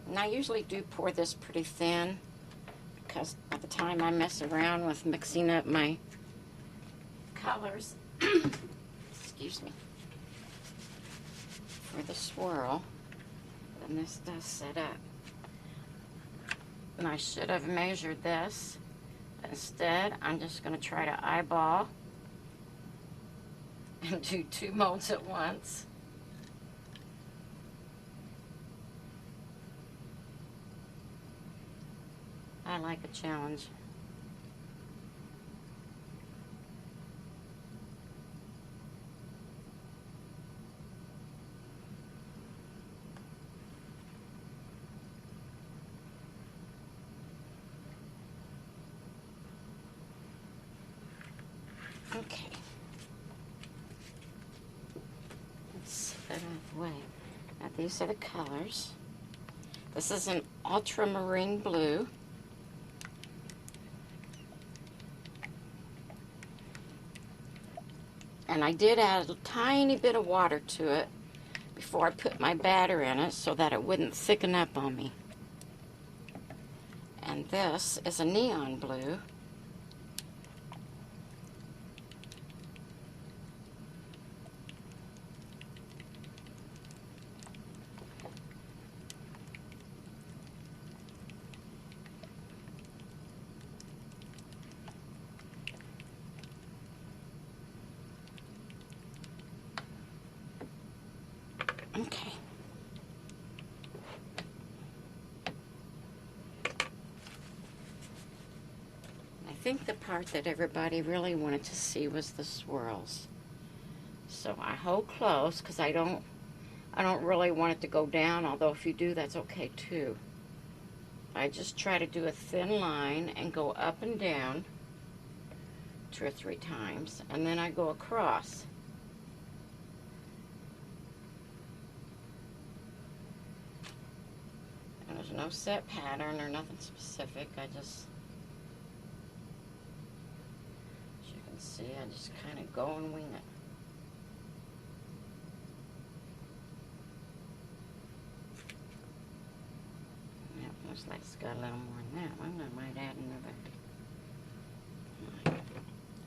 And I usually do pour this pretty thin because at the time I mess around with mixing up my colors, excuse me, for the swirl, then this does set up. And I should have measured this. Instead, I'm just going to try to eyeball and do 2 molds at once. I like a challenge. Okay. Let's set that out of the way. Now these are the colors. This is an ultramarine blue. And I did add a tiny bit of water to it before I put my batter in it so that it wouldn't thicken up on me. And this is a neon blue. Okay. I think the part that everybody really wanted to see was the swirls. So I hold close because I don't really want it to go down, although if you do, that's okay too. I just try to do a thin line and go up and down 2 or 3 times, and then I go across. And there's no set pattern or nothing specific. I just, as you can see, I just kind of go and wing it. Yep, looks like it's got a little more than that one. I might add another.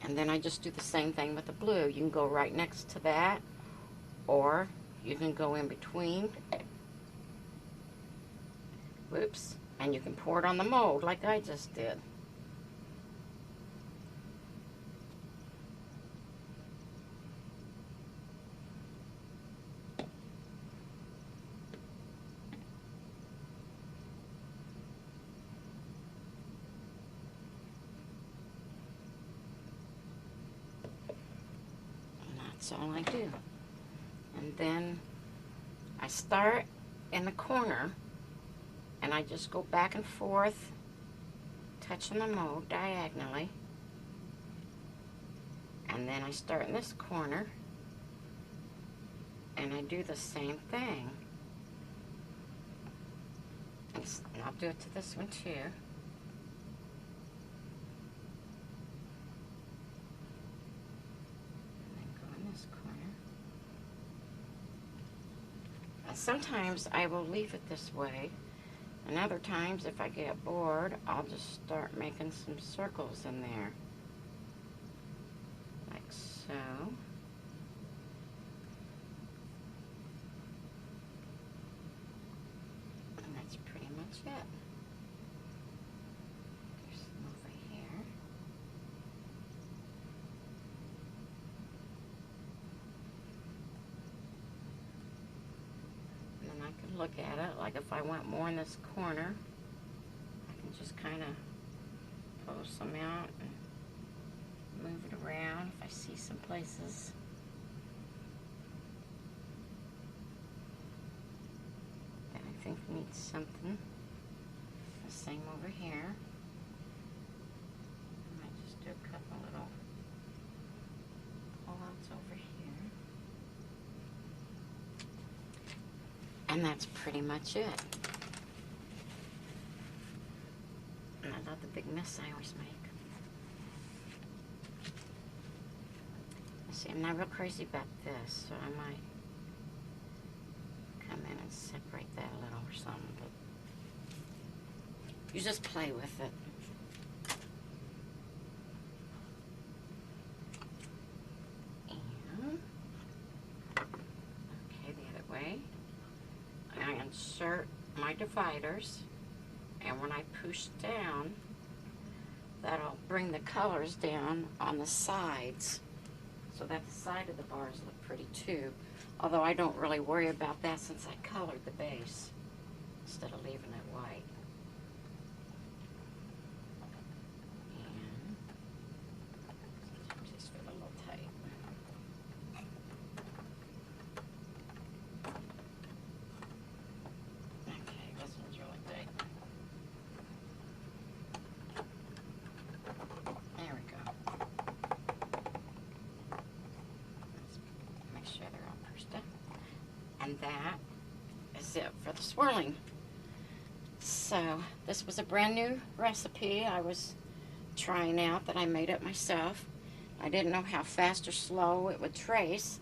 And then I just do the same thing with the blue. You can go right next to that, or you can go in between. Whoops. And you can pour it on the mold like I just did. That's all I do. And then I start in the corner and I just go back and forth, touching the mold diagonally. And then I start in this corner and I do the same thing. And I'll do it to this one too. Sometimes I will leave it this way, and other times if I get bored, I'll just start making some circles in there, like so. And that's pretty much it. There's some over here. I can look at it, like if I want more in this corner, I can just kind of pull some out and move it around if I see some places. That I think needs something. The same over here. I might just do a couple little pull-outs over here. And that's pretty much it. And I love the big mess I always make. See, I'm not real crazy about this, so I might come in and separate that a little or something. But You just play with it. And, okay, the other way. I insert my dividers, and when I push down, that'll bring the colors down on the sides so that the side of the bars look pretty too. Although I don't really worry about that since I colored the base instead of leaving it white. And sometimes these feel a little tight. Okay, this one's really tight. There we go. Let's make sure they're all pursed up. And that is it for the swirling. So this was a brand new recipe I was trying out that I made it myself. I didn't know how fast or slow it would trace,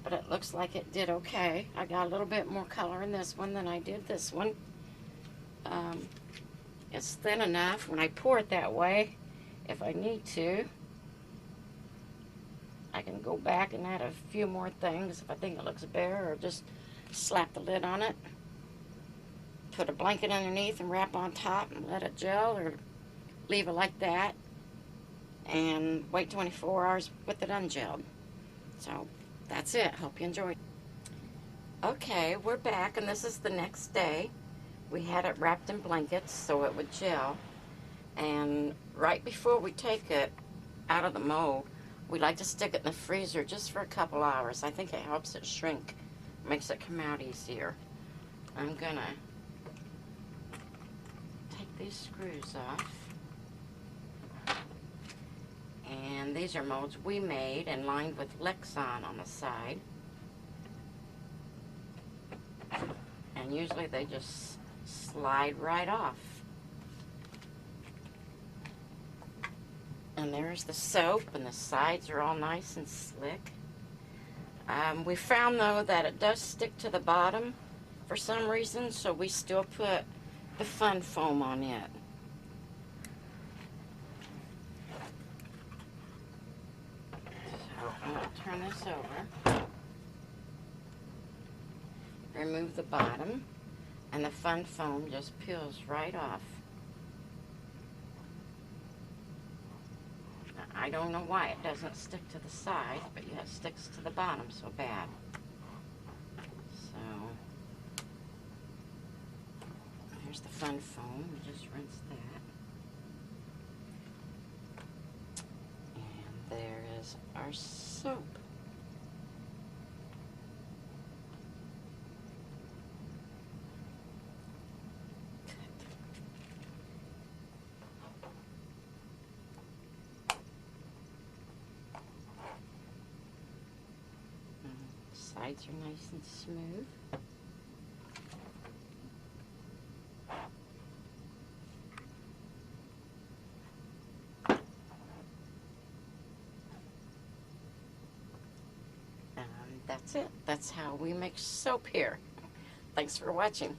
but it looks like it did okay. I got a little bit more color in this one than I did this one. It's thin enough when I pour it that way. If I need to, I can go back and add a few more things if I think it looks bare, or just slap the lid on it, put a blanket underneath and wrap on top and let it gel, or leave it like that and wait 24 hours with it ungelled. So that's it. Hope you enjoyed. Okay, we're back, and this is the next day. We had it wrapped in blankets so it would gel, and right before we take it out of the mold, we like to stick it in the freezer just for a couple hours. I think it helps it shrink, makes it come out easier. I'm gonna take these screws off. And these are molds we made and lined with Lexan on the side. And usually they just slide right off. And there's the soap, and the sides are all nice and slick. We found, though, that it does stick to the bottom for some reason, so we still put the fun foam on it. So I'm going to turn this over. Remove the bottom, and the fun foam just peels right off. I don't know why it doesn't stick to the side, but yeah, it sticks to the bottom so bad. So, here's the fun foam. We just rinse that. And there is our soap. Sides are nice and smooth. And that's it. That's how we make soap here. Thanks for watching.